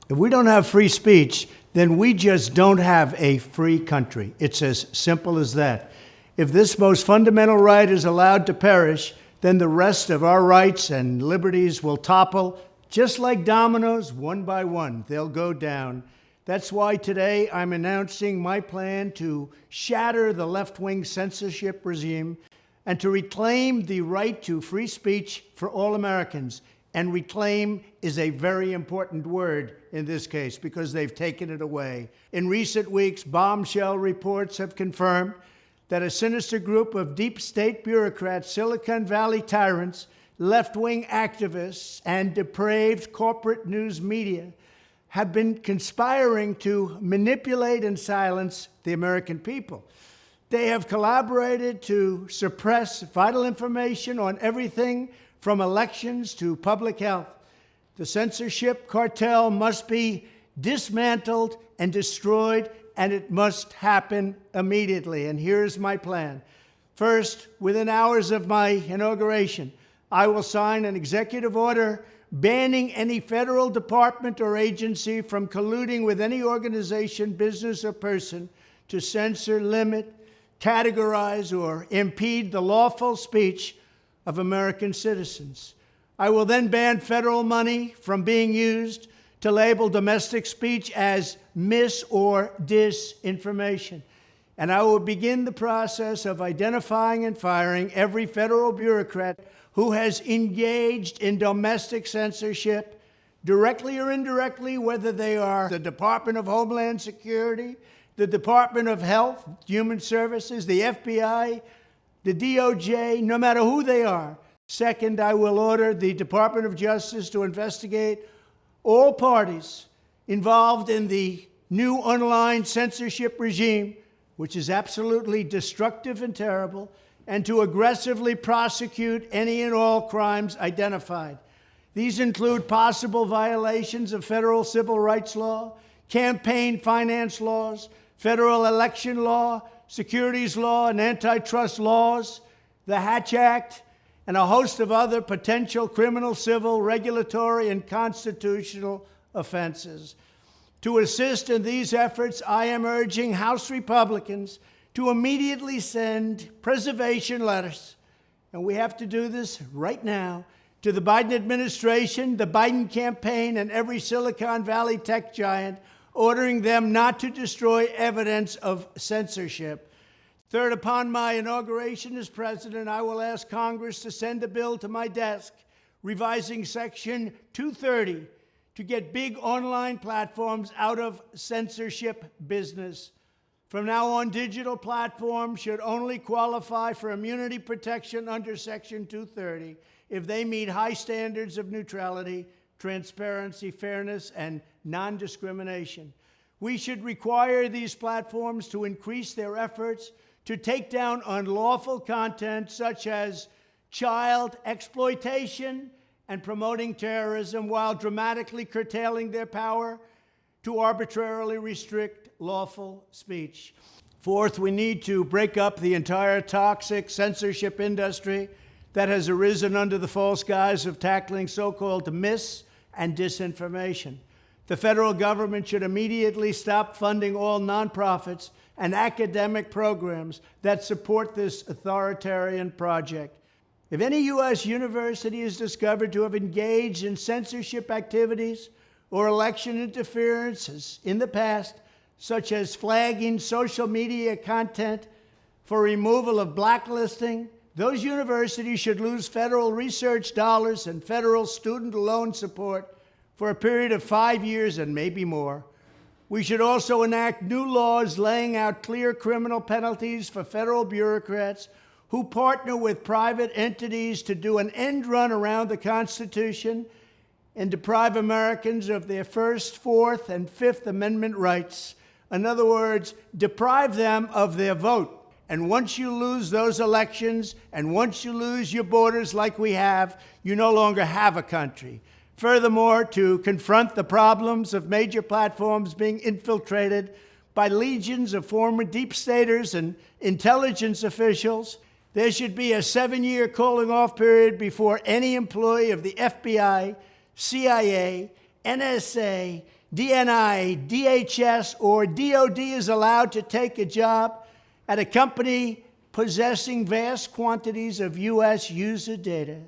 If we don't have free speech, then we just don't have a free country. It's as simple as that. If this most fundamental right is allowed to perish, then the rest of our rights and liberties will topple, just like dominoes, one by one. They'll go down. That's why today I'm announcing my plan to shatter the left-wing censorship regime and to reclaim the right to free speech for all Americans. And reclaim is a very important word in this case because they've taken it away. In recent weeks, bombshell reports have confirmed that a sinister group of deep state bureaucrats, Silicon Valley tyrants, left-wing activists, and depraved corporate news media have been conspiring to manipulate and silence the American people. They have collaborated to suppress vital information on everything from elections to public health. The censorship cartel must be dismantled and destroyed, and it must happen immediately. And here's my plan. First, within hours of my inauguration, I will sign an executive order banning any federal department or agency from colluding with any organization, business, or person to censor, limit, categorize, or impede the lawful speech of American citizens. I will then ban federal money from being used to label domestic speech as mis- or disinformation. And I will begin the process of identifying and firing every federal bureaucrat who has engaged in domestic censorship, directly or indirectly, whether they are the Department of Homeland Security, the Department of Health, Human Services, the FBI, the DOJ, no matter who they are. Second, I will order the Department of Justice to investigate all parties involved in the new online censorship regime, which is absolutely destructive and terrible, and to aggressively prosecute any and all crimes identified. These include possible violations of federal civil rights law, campaign finance laws, federal election law, securities law, and antitrust laws, the Hatch Act, and a host of other potential criminal, civil, regulatory, and constitutional offenses. To assist in these efforts, I am urging House Republicans to immediately send preservation letters, and we have to do this right now, to the Biden administration, the Biden campaign, and every Silicon Valley tech giant, ordering them not to destroy evidence of censorship. Third, upon my inauguration as president, I will ask Congress to send a bill to my desk revising Section 230 to get big online platforms out of censorship business. From now on, digital platforms should only qualify for immunity protection under Section 230 if they meet high standards of neutrality, transparency, fairness, and non-discrimination. We should require these platforms to increase their efforts to take down unlawful content such as child exploitation and promoting terrorism, while dramatically curtailing their power to arbitrarily restrict lawful speech. Fourth, we need to break up the entire toxic censorship industry that has arisen under the false guise of tackling so-called mis- and disinformation. The federal government should immediately stop funding all nonprofits and academic programs that support this authoritarian project. If any U.S. university is discovered to have engaged in censorship activities or election interferences in the past, such as flagging social media content for removal of blacklisting, those universities should lose federal research dollars and federal student loan support for a period of 5 years and maybe more. We should also enact new laws laying out clear criminal penalties for federal bureaucrats who partner with private entities to do an end run around the Constitution and deprive Americans of their First, Fourth, and Fifth Amendment rights. In other words, deprive them of their vote. And once you lose those elections, and once you lose your borders like we have, you no longer have a country. Furthermore, to confront the problems of major platforms being infiltrated by legions of former deep staters and intelligence officials, there should be a 7-year cooling-off period before any employee of the FBI, CIA, NSA, DNI, DHS, or DOD is allowed to take a job at a company possessing vast quantities of U.S. user data.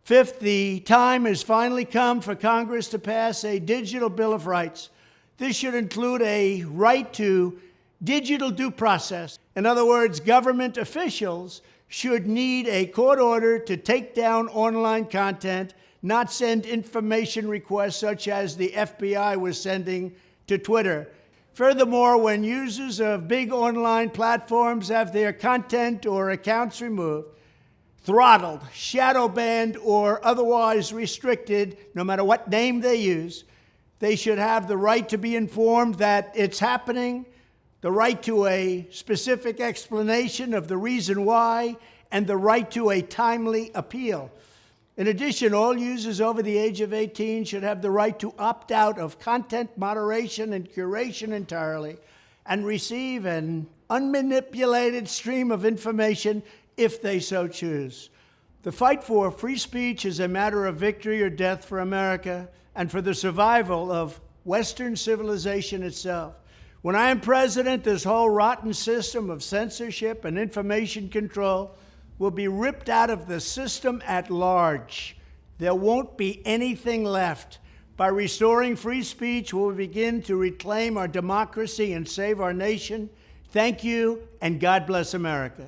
Fifth, the time has finally come for Congress to pass a digital Bill of Rights. This should include a right to digital due process. In other words, government officials should need a court order to take down online content, not send information requests such as the FBI was sending to Twitter. Furthermore, when users of big online platforms have their content or accounts removed, throttled, shadow banned, or otherwise restricted, no matter what name they use, they should have the right to be informed that it's happening, the right to a specific explanation of the reason why, and the right to a timely appeal. In addition, all users over the age of 18 should have the right to opt out of content moderation and curation entirely and receive an unmanipulated stream of information if they so choose. The fight for free speech is a matter of victory or death for America and for the survival of Western civilization itself. When I am president, this whole rotten system of censorship and information control will be ripped out of the system at large. There won't be anything left. By restoring free speech, we'll begin to reclaim our democracy and save our nation. Thank you, and God bless America.